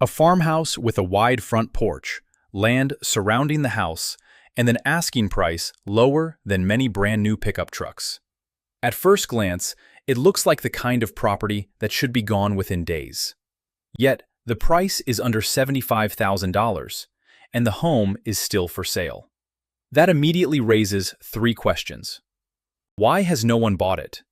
A farmhouse with a wide front porch, land surrounding the house, and an asking price lower than many brand new pickup trucks. At first glance, it looks like the kind of property that should be gone within days. Yet, the price is under $75,000, and the home is still for sale. That immediately raises three questions. Why has no one bought it?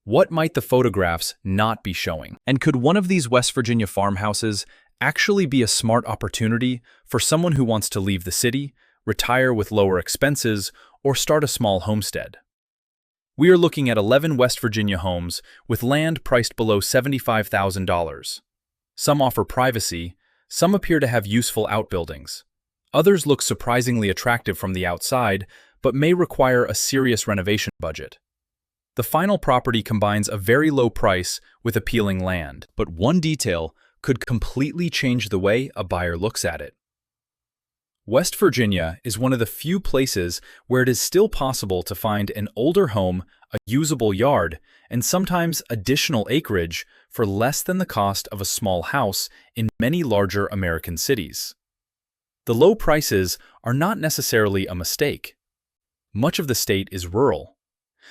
What might the photographs not be showing? And could one of these West Virginia farmhouses actually be a smart opportunity for someone who wants to leave the city, retire with lower expenses, or start a small homestead? We are looking at 11 West Virginia homes with land priced below $75,000. Some offer privacy, some appear to have useful outbuildings. Others look surprisingly attractive from the outside, but may require a serious renovation budget. The final property combines a very low price with appealing land, but one detail could completely change the way a buyer looks at it. West Virginia is one of the few places where it is still possible to find an older home, a usable yard, and sometimes additional acreage for less than the cost of a small house in many larger American cities. The low prices are not necessarily a mistake. Much of the state is rural.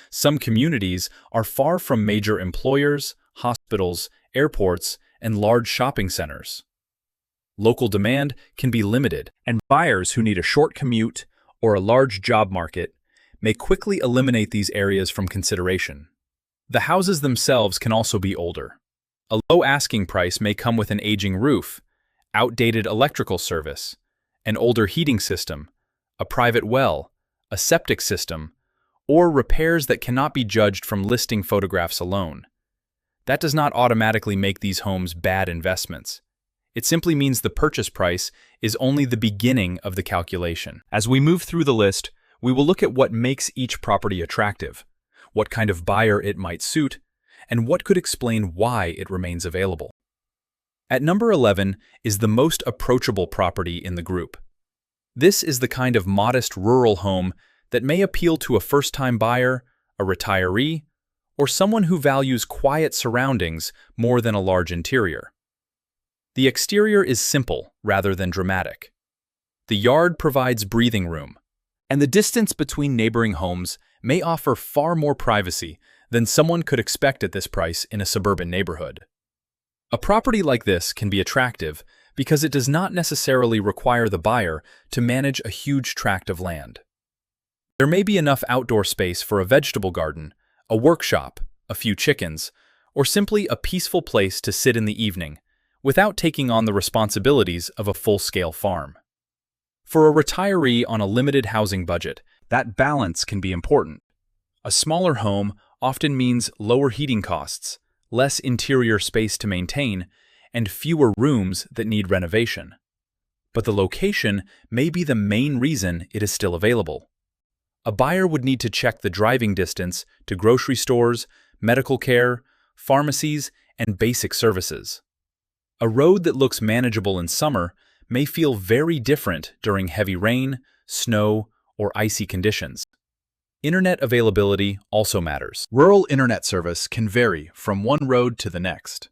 Some communities are far from major employers, hospitals, airports, and large shopping centers. Local demand can be limited, and buyers who need a short commute or a large job market may quickly eliminate these areas from consideration. The houses themselves can also be older. A low asking price may come with an aging roof, outdated electrical service, an older heating system, a private well, a septic system, or repairs that cannot be judged from listing photographs alone. That does not automatically make these homes bad investments. It simply means the purchase price is only the beginning of the calculation. As we move through the list, we will look at what makes each property attractive, what kind of buyer it might suit, and what could explain why it remains available. At number 11 is the most approachable property in the group. This is the kind of modest rural home that may appeal to a first-time buyer, a retiree, or someone who values quiet surroundings more than a large interior. The exterior is simple rather than dramatic. The yard provides breathing room, and the distance between neighboring homes may offer far more privacy than someone could expect at this price in a suburban neighborhood. A property like this can be attractive because it does not necessarily require the buyer to manage a huge tract of land. There may be enough outdoor space for a vegetable garden, a workshop, a few chickens, or simply a peaceful place to sit in the evening, without taking on the responsibilities of a full-scale farm. For a retiree on a limited housing budget, that balance can be important. A smaller home often means lower heating costs, less interior space to maintain, and fewer rooms that need renovation. But the location may be the main reason it is still available. A buyer would need to check the driving distance to grocery stores, medical care, pharmacies, and basic services. A road that looks manageable in summer may feel very different during heavy rain, snow, or icy conditions. Internet availability also matters. Rural internet service can vary from one road to the next.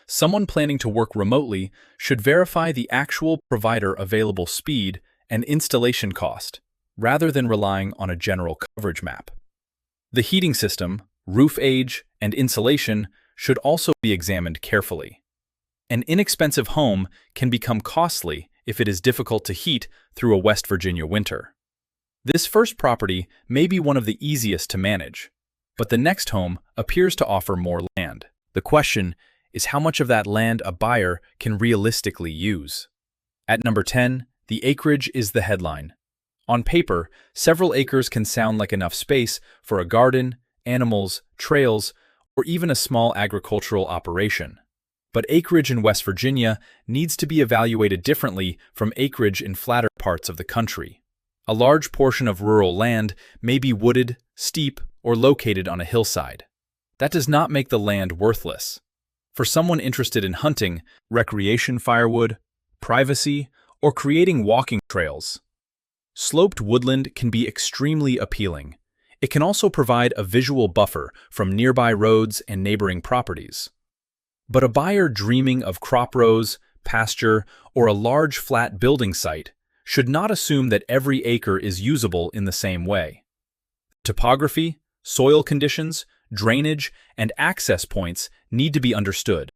Someone planning to work remotely should verify the actual provider available speed and installation cost, rather than relying on a general coverage map. The heating system, roof age, and insulation should also be examined carefully. An inexpensive home can become costly if it is difficult to heat through a West Virginia winter. This first property may be one of the easiest to manage, but the next home appears to offer more land. The question is how much of that land a buyer can realistically use. At number 10, the acreage is the headline. On paper, several acres can sound like enough space for a garden, animals, trails, or even a small agricultural operation. But acreage in West Virginia needs to be evaluated differently from acreage in flatter parts of the country. A large portion of rural land may be wooded, steep, or located on a hillside. That does not make the land worthless. For someone interested in hunting, recreation firewood, privacy, or creating walking trails, sloped woodland can be extremely appealing. It can also provide a visual buffer from nearby roads and neighboring properties. But a buyer dreaming of crop rows, pasture, or a large flat building site should not assume that every acre is usable in the same way. Topography, soil conditions, drainage, and access points need to be understood.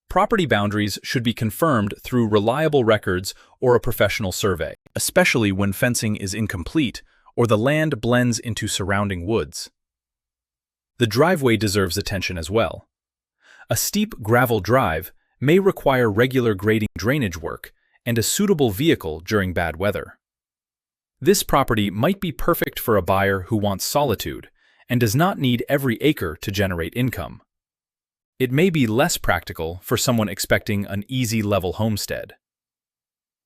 Property boundaries should be confirmed through reliable records or a professional survey, especially when fencing is incomplete or the land blends into surrounding woods. The driveway deserves attention as well. A steep gravel drive may require regular grading drainage work and a suitable vehicle during bad weather. This property might be perfect for a buyer who wants solitude and does not need every acre to generate income. It may be less practical for someone expecting an easy level homestead.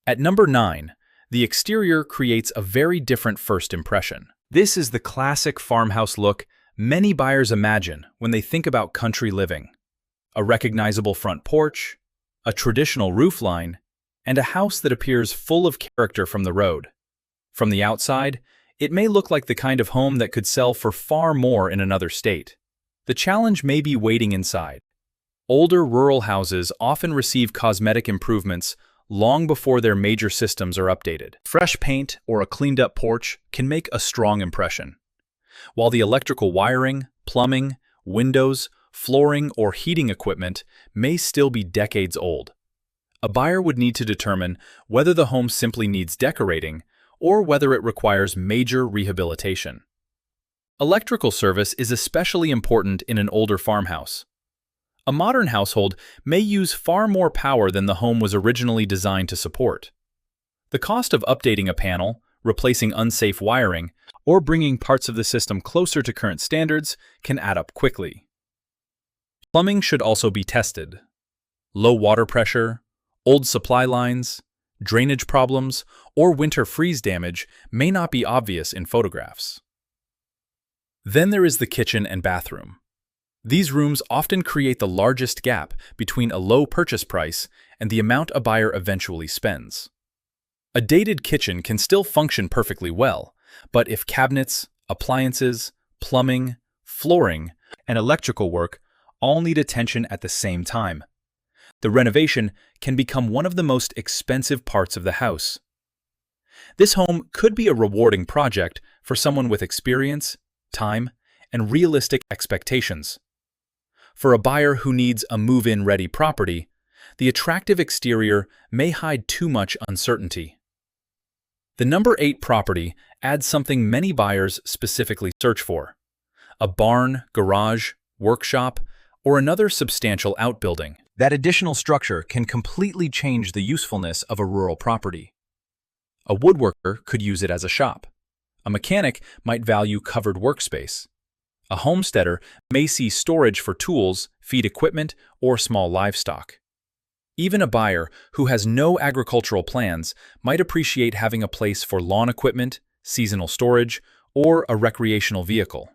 At number 9, the exterior creates a very different first impression. This is the classic farmhouse look many buyers imagine when they think about country living. A recognizable front porch, a traditional roofline, and a house that appears full of character from the road. From the outside, it may look like the kind of home that could sell for far more in another state. The challenge may be waiting inside. Older rural houses often receive cosmetic improvements long before their major systems are updated. Fresh paint or a cleaned-up porch can make a strong impression, while the electrical wiring, plumbing, windows, flooring, or heating equipment may still be decades old. A buyer would need to determine whether the home simply needs decorating or whether it requires major rehabilitation. Electrical service is especially important in an older farmhouse. A modern household may use far more power than the home was originally designed to support. The cost of updating a panel, replacing unsafe wiring, or bringing parts of the system closer to current standards can add up quickly. Plumbing should also be tested. Low water pressure, old supply lines, drainage problems, or winter freeze damage may not be obvious in photographs. Then there is the kitchen and bathroom. These rooms often create the largest gap between a low purchase price and the amount a buyer eventually spends. A dated kitchen can still function perfectly well, but if cabinets, appliances, plumbing, flooring, and electrical work all need attention at the same time, the renovation can become one of the most expensive parts of the house. This home could be a rewarding project for someone with experience, time, and realistic expectations. For a buyer who needs a move-in ready property, the attractive exterior may hide too much uncertainty. The number 8 property adds something many buyers specifically search for: a barn, garage, workshop, or another substantial outbuilding. That additional structure can completely change the usefulness of a rural property. A woodworker could use it as a shop. A mechanic might value covered workspace. A homesteader may see storage for tools, feed equipment, or small livestock. Even a buyer who has no agricultural plans might appreciate having a place for lawn equipment, seasonal storage, or a recreational vehicle.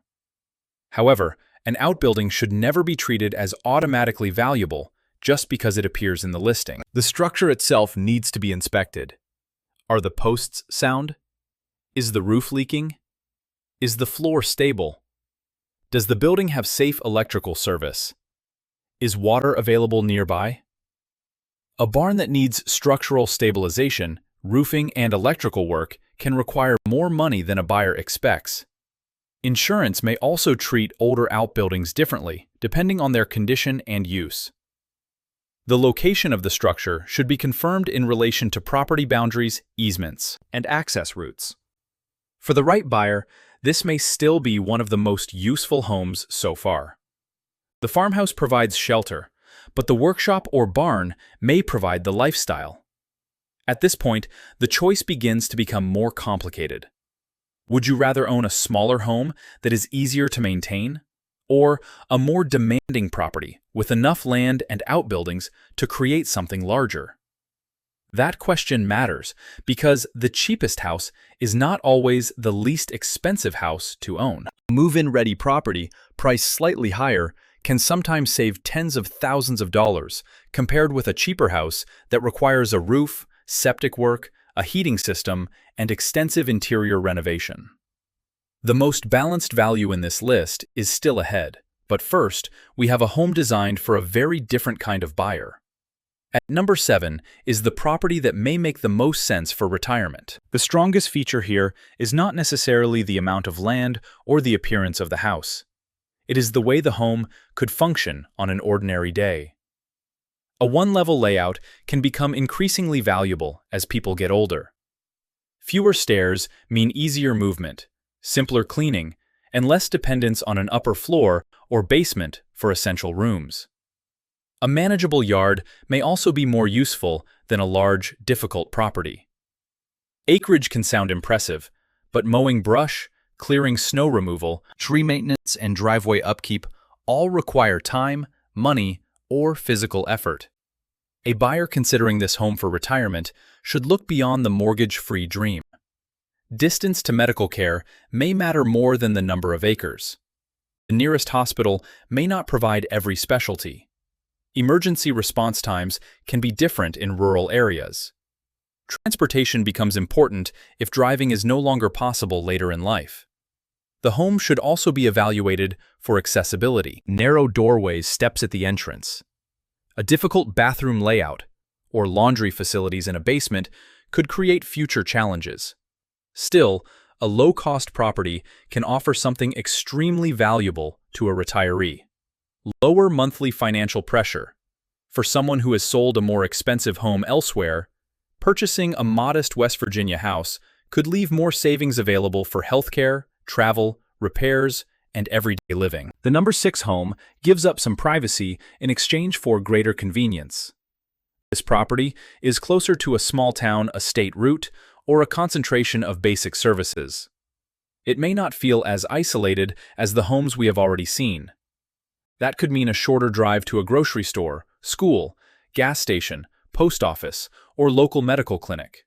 However, an outbuilding should never be treated as automatically valuable just because it appears in the listing. The structure itself needs to be inspected. Are the posts sound? Is the roof leaking? Is the floor stable? Does the building have safe electrical service? Is water available nearby? A barn that needs structural stabilization, roofing, and electrical work can require more money than a buyer expects. Insurance may also treat older outbuildings differently, depending on their condition and use. The location of the structure should be confirmed in relation to property boundaries, easements, and access routes. For the right buyer, this may still be one of the most useful homes so far. The farmhouse provides shelter, but the workshop or barn may provide the lifestyle. At this point, the choice begins to become more complicated. Would you rather own a smaller home that is easier to maintain, or a more demanding property with enough land and outbuildings to create something larger? That question matters because the cheapest house is not always the least expensive house to own. Move-in ready property, priced slightly higher, can sometimes save tens of thousands of dollars compared with a cheaper house that requires a roof, septic work, a heating system, and extensive interior renovation. The most balanced value in this list is still ahead, but first, we have a home designed for a very different kind of buyer. At number 7 is the property that may make the most sense for retirement. The strongest feature here is not necessarily the amount of land or the appearance of the house. It is the way the home could function on an ordinary day. A one-level layout can become increasingly valuable as people get older. Fewer stairs mean easier movement, simpler cleaning, and less dependence on an upper floor or basement for essential rooms. A manageable yard may also be more useful than a large, difficult property. Acreage can sound impressive, but mowing brush, clearing snow removal, tree maintenance, and driveway upkeep all require time, money, or physical effort. A buyer considering this home for retirement should look beyond the mortgage-free dream. Distance to medical care may matter more than the number of acres. The nearest hospital may not provide every specialty. Emergency response times can be different in rural areas. Transportation becomes important if driving is no longer possible later in life. The home should also be evaluated for accessibility. Narrow doorways, steps at the entrance. A difficult bathroom layout or laundry facilities in a basement could create future challenges. Still, a low-cost property can offer something extremely valuable to a retiree. Lower monthly financial pressure. For someone who has sold a more expensive home elsewhere, purchasing a modest West Virginia house could leave more savings available for healthcare, travel, repairs, and everyday living. The number 6 home gives up some privacy in exchange for greater convenience. This property is closer to a small town estate route or a concentration of basic services. It may not feel as isolated as the homes we have already seen. That could mean a shorter drive to a grocery store, school, gas station, post office, or local medical clinic.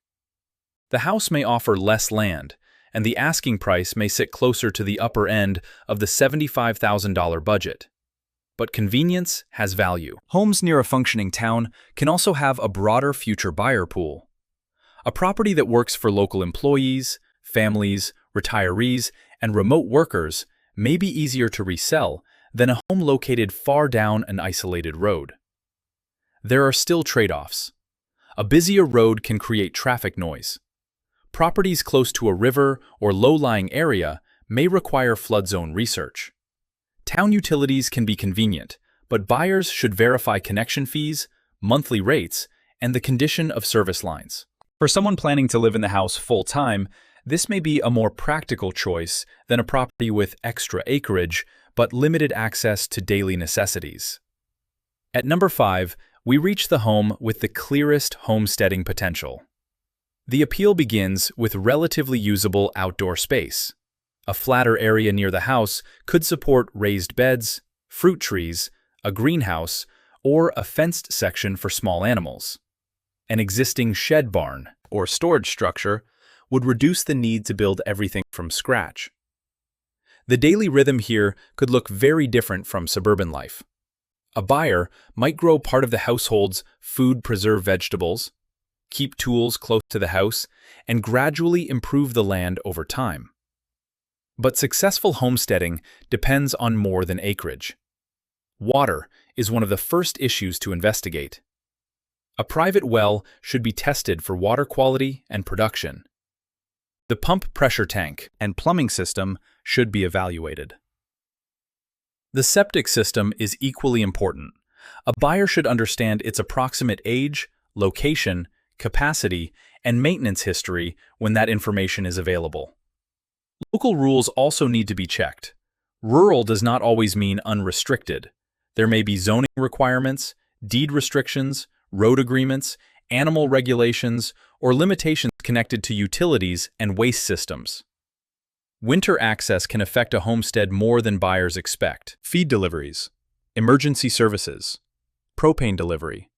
The house may offer less land, and the asking price may sit closer to the upper end of the $75,000 budget. But convenience has value. Homes near a functioning town can also have a broader future buyer pool. A property that works for local employees, families, retirees, and remote workers may be easier to resell than a home located far down an isolated road. There are still trade-offs. A busier road can create traffic noise. Properties close to a river or low-lying area may require flood zone research. Town utilities can be convenient, but buyers should verify connection fees, monthly rates, and the condition of service lines. For someone planning to live in the house full-time, this may be a more practical choice than a property with extra acreage but limited access to daily necessities. At number 5, we reach the home with the clearest homesteading potential. The appeal begins with relatively usable outdoor space. A flatter area near the house could support raised beds, fruit trees, a greenhouse, or a fenced section for small animals. An existing shed barn or storage structure would reduce the need to build everything from scratch. The daily rhythm here could look very different from suburban life. A buyer might grow part of the household's food, preserve vegetables, keep tools close to the house, and gradually improve the land over time. But successful homesteading depends on more than acreage. Water is one of the first issues to investigate. A private well should be tested for water quality and production. The pump pressure tank and plumbing system should be evaluated. The septic system is equally important. A buyer should understand its approximate age, location, capacity, and maintenance history when that information is available. Local rules also need to be checked. Rural does not always mean unrestricted. There may be zoning requirements, deed restrictions, road agreements, animal regulations, or limitations connected to utilities and waste systems. Winter access can affect a homestead more than buyers expect. Feed deliveries, emergency services, propane delivery,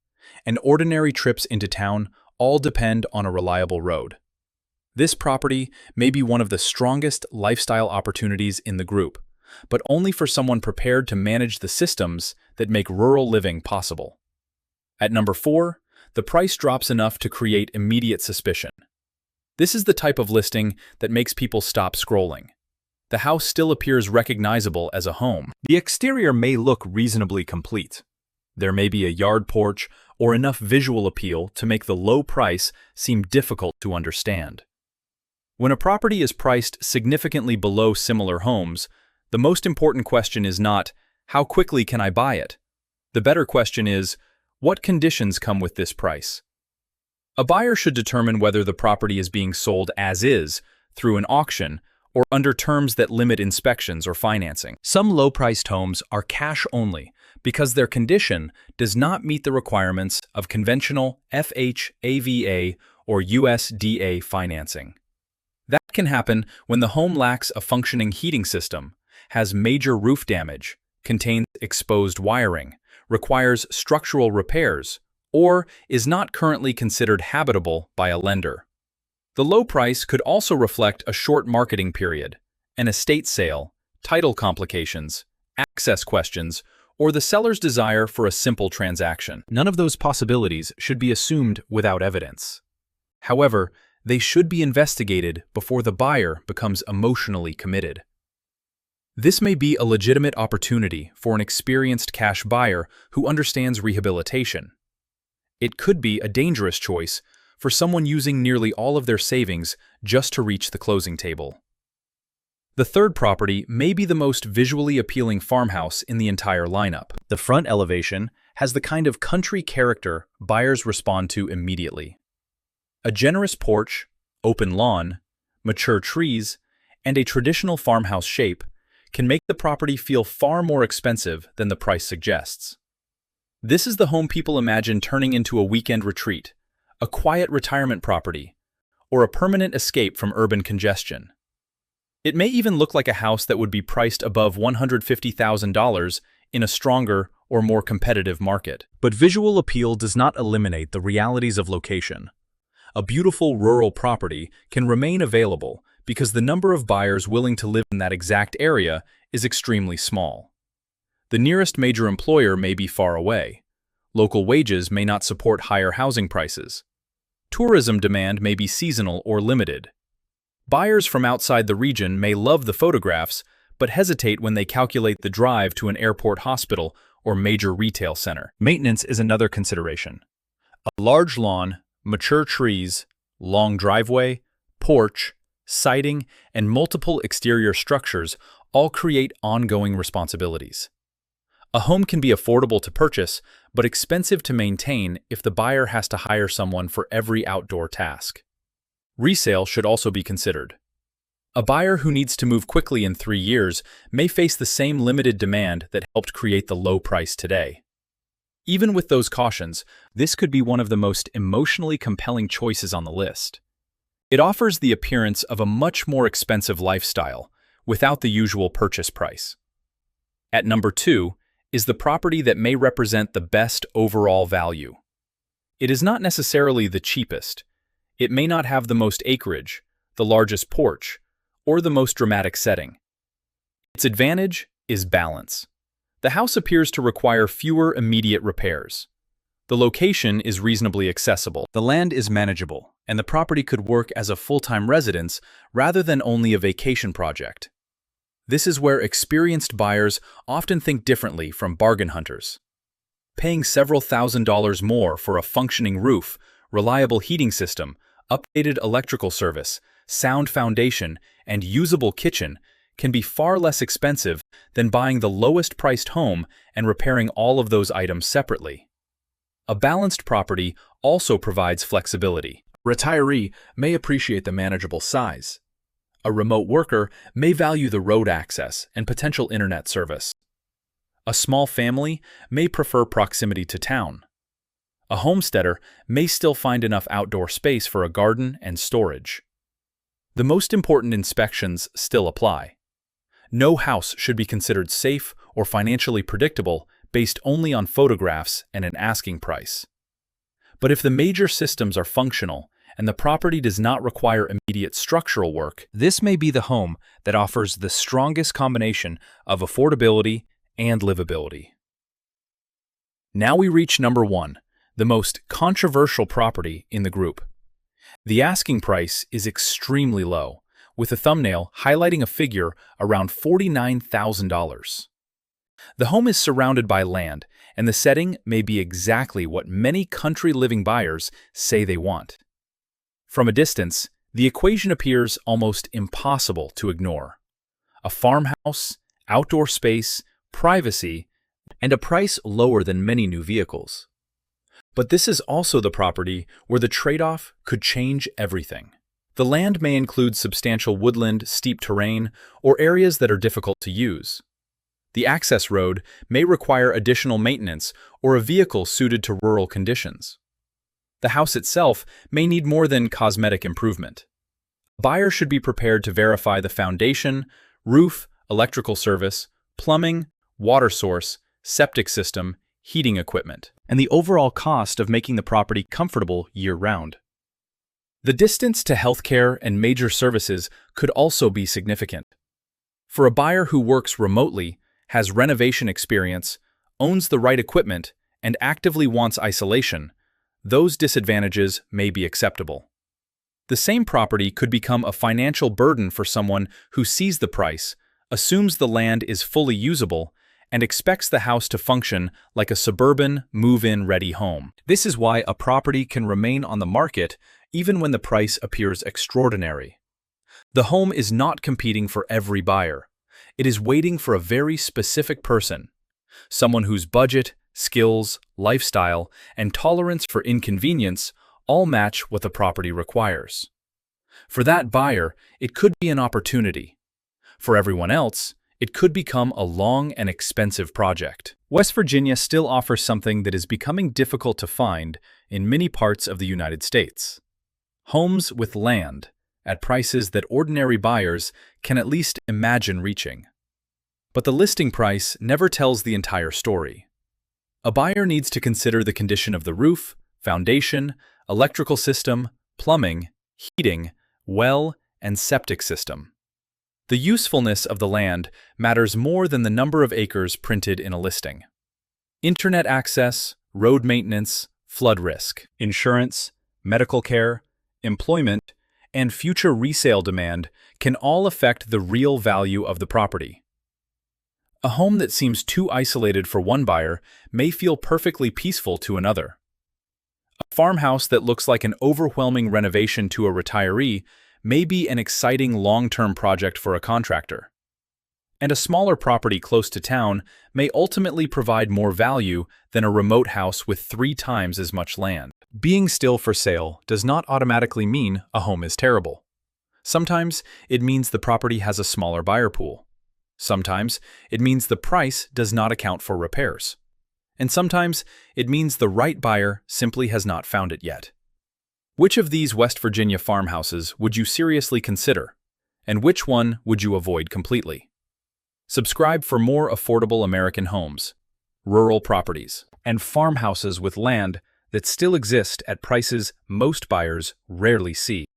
and ordinary trips into town all depend on a reliable road. This property may be one of the strongest lifestyle opportunities in the group, but only for someone prepared to manage the systems that make rural living possible. At number 4, the price drops enough to create immediate suspicion. This is the type of listing that makes people stop scrolling. The house still appears recognizable as a home. The exterior may look reasonably complete. There may be a yard porch or enough visual appeal to make the low price seem difficult to understand. When a property is priced significantly below similar homes, the most important question is not, how quickly can I buy it? The better question is, what conditions come with this price? A buyer should determine whether the property is being sold as is, through an auction, or under terms that limit inspections or financing. Some low-priced homes are cash only because their condition does not meet the requirements of conventional FHA or USDA financing. That can happen when the home lacks a functioning heating system, has major roof damage, contains exposed wiring, requires structural repairs, or is not currently considered habitable by a lender. The low price could also reflect a short marketing period, an estate sale, title complications, access questions, or the seller's desire for a simple transaction. None of those possibilities should be assumed without evidence. However, they should be investigated before the buyer becomes emotionally committed. This may be a legitimate opportunity for an experienced cash buyer who understands rehabilitation. It could be a dangerous choice for someone using nearly all of their savings just to reach the closing table. The third property may be the most visually appealing farmhouse in the entire lineup. The front elevation has the kind of country character buyers respond to immediately. A generous porch, open lawn, mature trees, and a traditional farmhouse shape can make the property feel far more expensive than the price suggests. This is the home people imagine turning into a weekend retreat, a quiet retirement property, or a permanent escape from urban congestion. It may even look like a house that would be priced above $150,000 in a stronger or more competitive market. But visual appeal does not eliminate the realities of location. A beautiful rural property can remain available because the number of buyers willing to live in that exact area is extremely small. The nearest major employer may be far away. Local wages may not support higher housing prices. Tourism demand may be seasonal or limited. Buyers from outside the region may love the photographs, but hesitate when they calculate the drive to an airport hospital or major retail center. Maintenance is another consideration. A large lawn, mature trees, long driveway, porch, siding, and multiple exterior structures all create ongoing responsibilities. A home can be affordable to purchase, but expensive to maintain if the buyer has to hire someone for every outdoor task. Resale should also be considered. A buyer who needs to move quickly in 3 years may face the same limited demand that helped create the low price today. Even with those cautions, this could be one of the most emotionally compelling choices on the list. It offers the appearance of a much more expensive lifestyle without the usual purchase price. At number 2 is the property that may represent the best overall value. It is not necessarily the cheapest. It may not have the most acreage, the largest porch, or the most dramatic setting. Its advantage is balance. The house appears to require fewer immediate repairs. The location is reasonably accessible. The land is manageable, and the property could work as a full-time residence rather than only a vacation project. This is where experienced buyers often think differently from bargain hunters. Paying several $1,000s more for a functioning roof, reliable heating system, updated electrical service, sound foundation, and usable kitchen can be far less expensive than buying the lowest-priced home and repairing all of those items separately. A balanced property also provides flexibility. A retiree may appreciate the manageable size. A remote worker may value the road access and potential internet service. A small family may prefer proximity to town. A homesteader may still find enough outdoor space for a garden and storage. The most important inspections still apply. No house should be considered safe or financially predictable based only on photographs and an asking price. But if the major systems are functional and the property does not require immediate structural work, this may be the home that offers the strongest combination of affordability and livability. Now we reach number 1, the most controversial property in the group. The asking price is extremely low, with a thumbnail highlighting a figure around $49,000. The home is surrounded by land and the setting may be exactly what many country-living buyers say they want. From a distance, the equation appears almost impossible to ignore. A farmhouse, outdoor space, privacy, and a price lower than many new vehicles. But this is also the property where the trade-off could change everything. The land may include substantial woodland, steep terrain, or areas that are difficult to use. The access road may require additional maintenance or a vehicle suited to rural conditions. The house itself may need more than cosmetic improvement. A buyer should be prepared to verify the foundation, roof, electrical service, plumbing, water source, septic system, heating equipment, and the overall cost of making the property comfortable year-round. The distance to healthcare and major services could also be significant. For a buyer who works remotely, has renovation experience, owns the right equipment, and actively wants isolation, those disadvantages may be acceptable. The same property could become a financial burden for someone who sees the price, assumes the land is fully usable, and expects the house to function like a suburban, move-in ready home. This is why a property can remain on the market even when the price appears extraordinary. The home is not competing for every buyer. It is waiting for a very specific person, someone whose budget, skills, lifestyle, and tolerance for inconvenience all match what the property requires. For that buyer, it could be an opportunity. For everyone else, it could become a long and expensive project. West Virginia still offers something that is becoming difficult to find in many parts of the United States: homes with land at prices that ordinary buyers can at least imagine reaching. But the listing price never tells the entire story. A buyer needs to consider the condition of the roof, foundation, electrical system, plumbing, heating, well, and septic system. The usefulness of the land matters more than the number of acres printed in a listing. Internet access, road maintenance, flood risk, insurance, medical care, employment, and future resale demand can all affect the real value of the property. A home that seems too isolated for one buyer may feel perfectly peaceful to another. A farmhouse that looks like an overwhelming renovation to a retiree may be an exciting long-term project for a contractor. And a smaller property close to town may ultimately provide more value than a remote house with 3 times as much land. Being still for sale does not automatically mean a home is terrible. Sometimes it means the property has a smaller buyer pool. Sometimes it means the price does not account for repairs. And sometimes it means the right buyer simply has not found it yet. Which of these West Virginia farmhouses would you seriously consider, and which one would you avoid completely? Subscribe for more affordable American homes, rural properties, and farmhouses with land that still exist at prices most buyers rarely see.